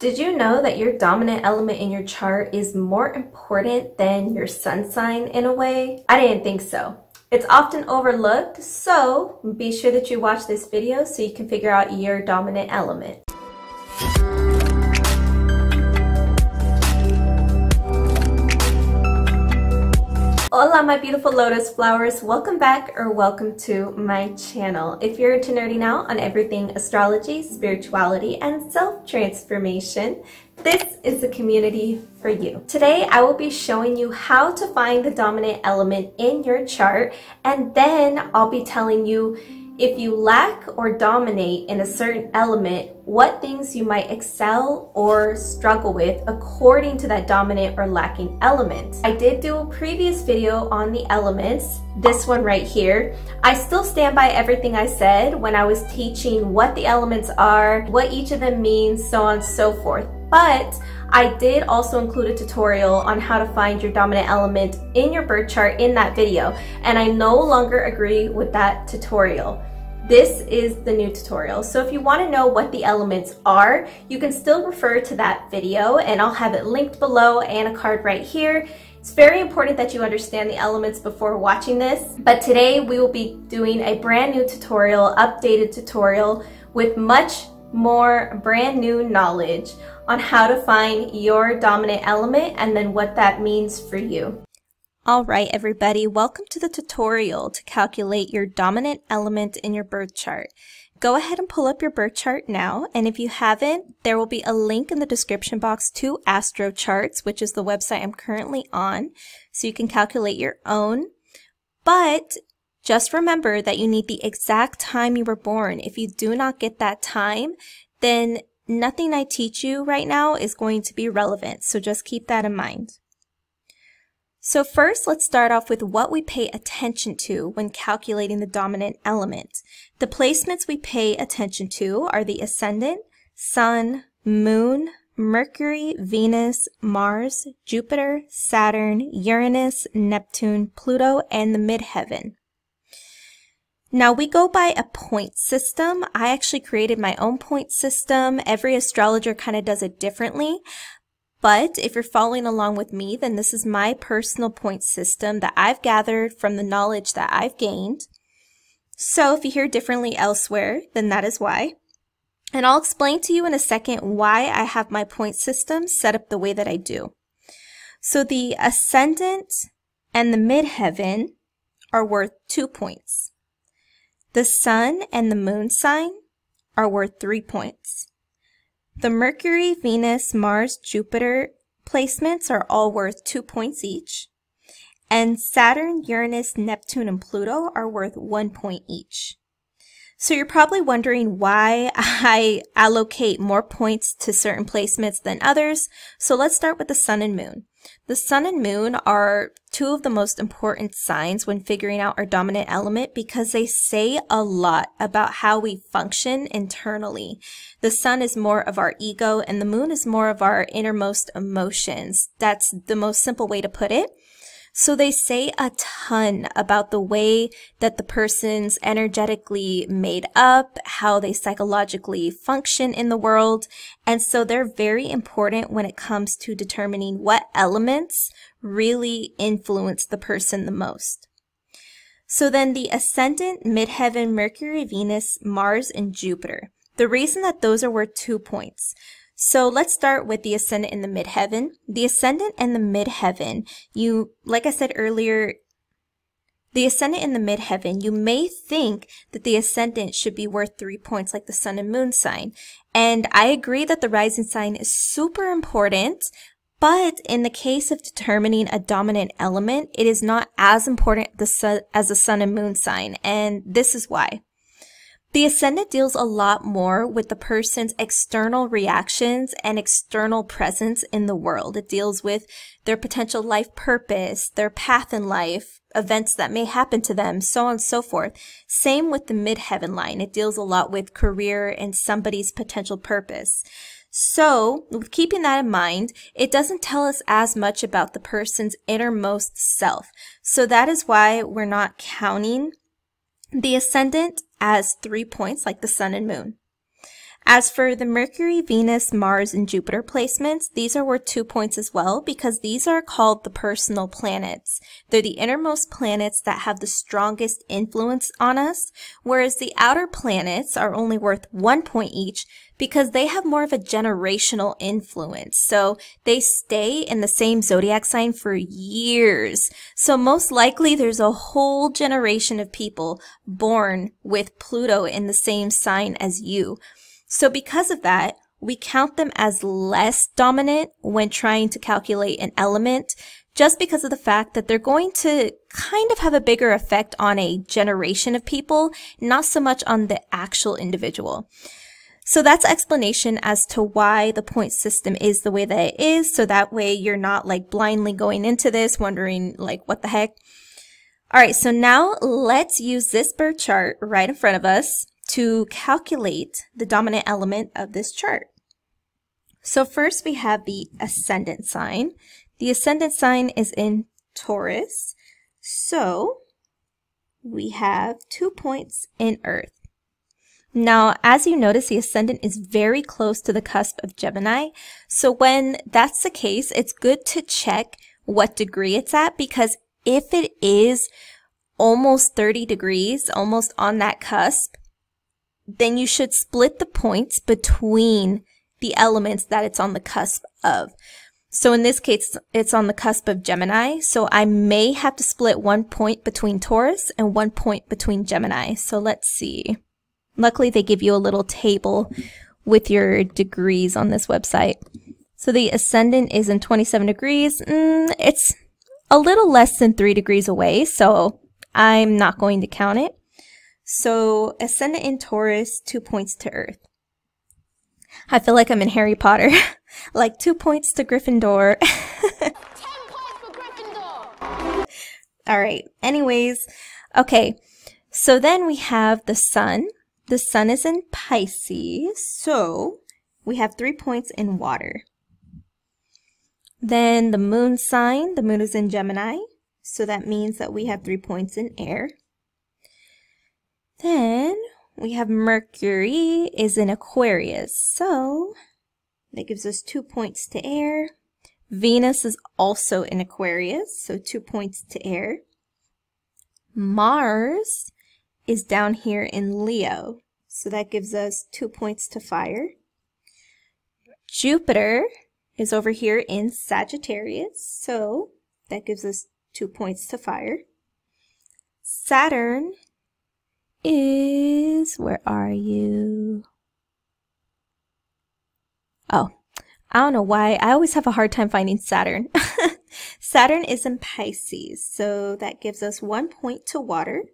Did you know that your dominant element in your chart is more important than your sun sign in a way? I didn't think so. It's often overlooked, so be sure that you watch this video so you can figure out your dominant element. Hola my beautiful lotus flowers, welcome back or welcome to my channel. If you're into nerding out on everything astrology, spirituality, and self-transformation, this is the community for you. Today I will be showing you how to find the dominant element in your chart, and then I'll be telling you if you lack or dominate in a certain element, what things you might excel or struggle with according to that dominant or lacking element. I did do a previous video on the elements, this one right here. I still stand by everything I said when I was teaching what the elements are, what each of them means, so on and so forth. But I did also include a tutorial on how to find your dominant element in your birth chart in that video, and I no longer agree with that tutorial. This is the new tutorial. So if you want to know what the elements are, you can still refer to that video, and I'll have it linked below and a card right here. It's very important that you understand the elements before watching this, but today we will be doing a brand new tutorial, updated tutorial with much more brand new knowledge on how to find your dominant element and then what that means for you. Alright everybody, welcome to the tutorial to calculate your dominant element in your birth chart. Go ahead and pull up your birth chart now, and if you haven't, there will be a link in the description box to Astro Charts, which is the website I'm currently on, so you can calculate your own. But just remember that you need the exact time you were born. If you do not get that time, then nothing I teach you right now is going to be relevant, so just keep that in mind. So first, let's start off with what we pay attention to when calculating the dominant element. The placements we pay attention to are the ascendant, sun, moon, Mercury, Venus, Mars, Jupiter, Saturn, Uranus, Neptune, Pluto, and the midheaven. Now we go by a point system. I actually created my own point system. Every astrologer kind of does it differently. But if you're following along with me, then this is my personal point system that I've gathered from the knowledge that I've gained. So if you hear differently elsewhere, then that is why. And I'll explain to you in a second why I have my point system set up the way that I do. So the ascendant and the midheaven are worth 2 points. The sun and the moon sign are worth 3 points. The Mercury, Venus, Mars, Jupiter placements are all worth 2 points each. And Saturn, Uranus, Neptune, and Pluto are worth 1 point each. So you're probably wondering why I allocate more points to certain placements than others. So let's start with the sun and moon. The sun and moon are two of the most important signs when figuring out our dominant element because they say a lot about how we function internally. The sun is more of our ego and the moon is more of our innermost emotions. That's the most simple way to put it. So they say a ton about the way that the person's energetically made up, how they psychologically function in the world, and so they're very important when it comes to determining what elements really influence the person the most. So then the ascendant, midheaven, Mercury, Venus, Mars, and Jupiter. The reason that those are worth 2 points. So let's start with the ascendant and the midheaven. The ascendant and the midheaven, like I said earlier, the ascendant and the midheaven, you may think that the ascendant should be worth 3 points like the sun and moon sign. And I agree that the rising sign is super important, but in the case of determining a dominant element, it is not as important as the sun and moon sign, and this is why. The ascendant deals a lot more with the person's external reactions and external presence in the world. It deals with their potential life purpose, their path in life, events that may happen to them, so on and so forth. Same with the midheaven line. It deals a lot with career and somebody's potential purpose. So, with keeping that in mind, it doesn't tell us as much about the person's innermost self. So that is why we're not counting the ascendant as 3 points like the sun and moon. As for the Mercury, Venus, Mars, and Jupiter placements, these are worth 2 points as well because these are called the personal planets. They're the innermost planets that have the strongest influence on us, whereas the outer planets are only worth 1 point each because they have more of a generational influence. So they stay in the same zodiac sign for years. So most likely there's a whole generation of people born with Pluto in the same sign as you. So because of that, we count them as less dominant when trying to calculate an element, just because of the fact that they're going to kind of have a bigger effect on a generation of people, not so much on the actual individual. So that's explanation as to why the point system is the way that it is, so that way you're not like blindly going into this wondering like what the heck. All right, so now let's use this birth chart right in front of us to calculate the dominant element of this chart. So first we have the ascendant sign. The ascendant sign is in Taurus. So we have 2 points in Earth. Now, as you notice, the ascendant is very close to the cusp of Gemini. So when that's the case, it's good to check what degree it's at, because if it is almost 30 degrees, almost on that cusp, then you should split the points between the elements that it's on the cusp of. So in this case, it's on the cusp of Gemini. So I may have to split 1 point between Taurus and 1 point between Gemini. So let's see. Luckily, they give you a little table with your degrees on this website. So the ascendant is in 27 degrees. It's a little less than 3 degrees away, so I'm not going to count it. So ascendant in Taurus, 2 points to Earth. I feel like I'm in Harry Potter. Like 2 points to Gryffindor. 10 points for Gryffindor. All right. Anyways, okay. So then we have the sun. The sun is in Pisces. So we have 3 points in water. Then the moon sign. The moon is in Gemini. So that means that we have 3 points in air. Then we have Mercury is in Aquarius, so that gives us 2 points to air. Venus is also in Aquarius, so 2 points to air. Mars is down here in Leo, so that gives us 2 points to fire. Jupiter is over here in Sagittarius, so that gives us 2 points to fire. Saturn is, where are you? Oh, I don't know why. I always have a hard time finding Saturn. Saturn is in Pisces, so that gives us 1 point to water.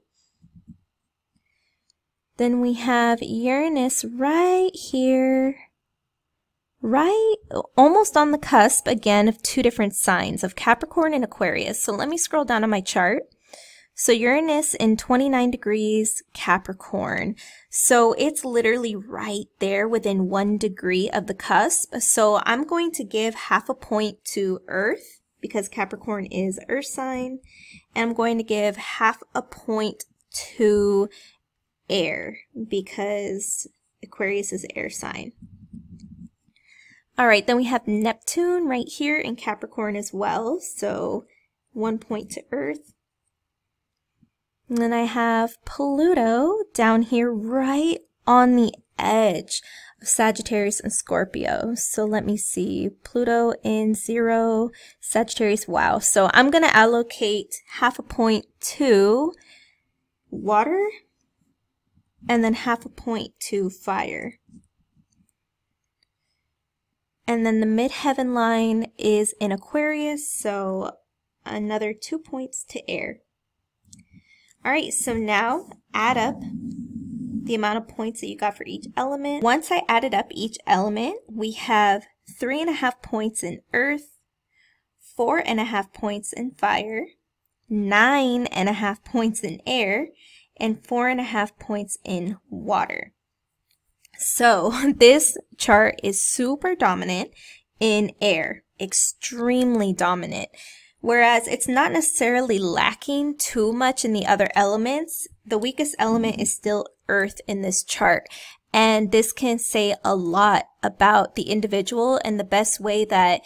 Then we have Uranus right here, right almost on the cusp again of 2 different signs of Capricorn and Aquarius. So let me scroll down on my chart. So Uranus in 29 degrees Capricorn. So it's literally right there within 1 degree of the cusp. So I'm going to give half a point to Earth because Capricorn is Earth sign. And I'm going to give half a point to air because Aquarius is air sign. All right, then we have Neptune right here in Capricorn as well. So 1 point to Earth. And then I have Pluto down here right on the edge of Sagittarius and Scorpio. So let me see. Pluto in 0, Sagittarius. Wow. So I'm going to allocate half a point to water and then half a point to fire. And then the midheaven line is in Aquarius. So another 2 points to air. All right, so now add up the amount of points that you got for each element. Once I added up each element, we have 3.5 points in earth, 4.5 points in fire, 9.5 points in air, and 4.5 points in water. So this chart is super dominant in air, extremely dominant. Whereas it's not necessarily lacking too much in the other elements, the weakest element is still Earth in this chart. And this can say a lot about the individual and the best way that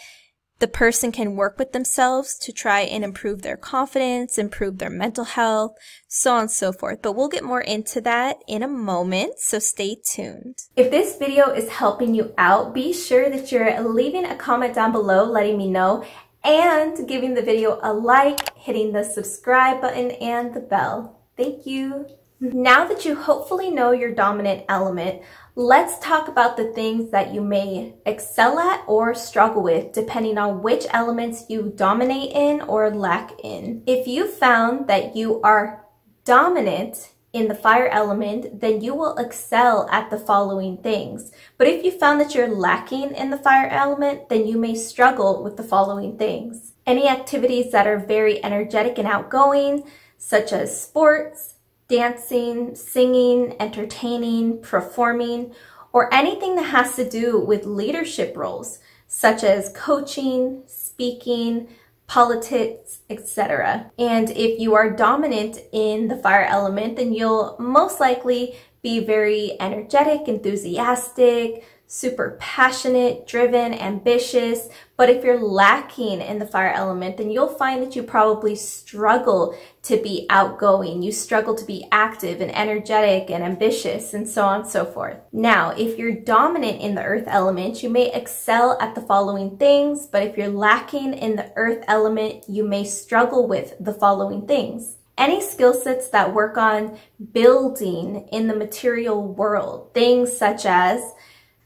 the person can work with themselves to try and improve their confidence, improve their mental health, so on and so forth. But we'll get more into that in a moment, so stay tuned. If this video is helping you out, be sure that you're leaving a comment down below letting me know, and giving the video a like, hitting the subscribe button and the bell. Thank you. Now that you hopefully know your dominant element, let's talk about the things that you may excel at or struggle with depending on which elements you dominate in or lack in. If you found that you are dominant in the fire element, then you will excel at the following things. But if you found that you're lacking in the fire element, then you may struggle with the following things. Any activities that are very energetic and outgoing, such as sports, dancing, singing, entertaining, performing, or anything that has to do with leadership roles, such as coaching, speaking, politics, etc. And if you are dominant in the fire element, then you'll most likely be very energetic, enthusiastic, super passionate, driven, ambitious. But if you're lacking in the fire element, then you'll find that you probably struggle to be outgoing. You struggle to be active and energetic and ambitious, and so on and so forth. Now, if you're dominant in the earth element, you may excel at the following things, but if you're lacking in the earth element, you may struggle with the following things. Any skill sets that work on building in the material world, things such as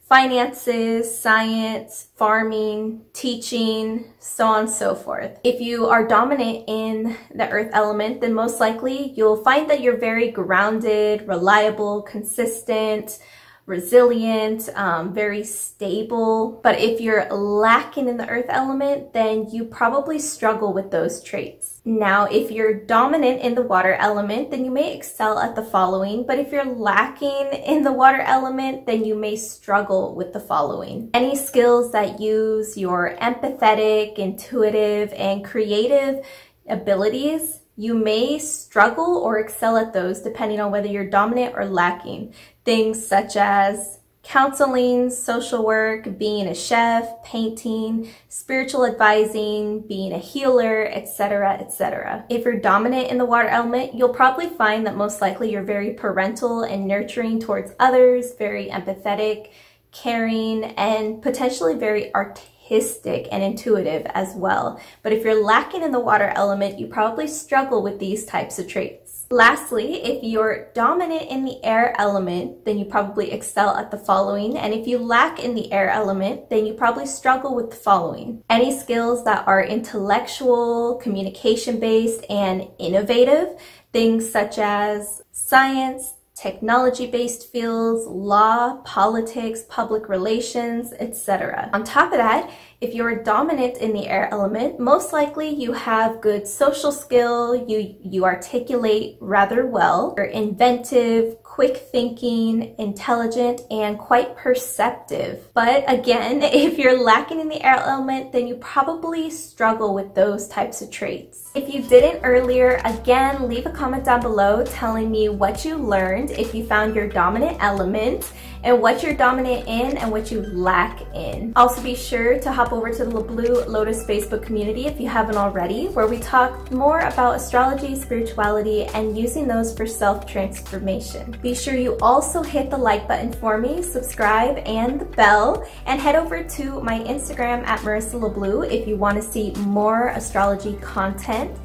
finances, science, farming, teaching, so on and so forth. If you are dominant in the earth element, then most likely you'll find that you're very grounded, reliable, consistent, resilient, very stable. But if you're lacking in the earth element, then you probably struggle with those traits. Now, if you're dominant in the water element, then you may excel at the following, but if you're lacking in the water element, then you may struggle with the following. Any skills that use your empathetic, intuitive, and creative abilities, you may struggle or excel at those depending on whether you're dominant or lacking. Things such as counseling, social work, being a chef, painting, spiritual advising, being a healer, etc., etc. If you're dominant in the water element, you'll probably find that most likely you're very parental and nurturing towards others, very empathetic, caring, and potentially very artistic and intuitive as well. But if you're lacking in the water element, you probably struggle with these types of traits. Lastly, if you're dominant in the air element, then you probably excel at the following. And if you lack in the air element, then you probably struggle with the following. Any skills that are intellectual, communication-based, and innovative, things such as science, technology-based fields, law, politics, public relations, etc. On top of that, if you're dominant in the air element, most likely you have good social skill, you articulate rather well, you're inventive, quick thinking, intelligent, and quite perceptive. But again, if you're lacking in the air element, then you probably struggle with those types of traits. If you didn't earlier, again, leave a comment down below telling me what you learned if you found your dominant element, and what you're dominant in and what you lack in. Also be sure to hop over to the LaBlue Lotus Facebook community if you haven't already, where we talk more about astrology, spirituality, and using those for self-transformation. Be sure you also hit the like button for me, subscribe, and the bell, and head over to my Instagram at Marisa LaBlue if you want to see more astrology content.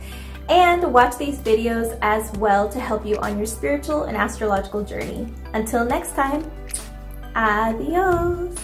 And watch these videos as well to help you on your spiritual and astrological journey. Until next time, adios!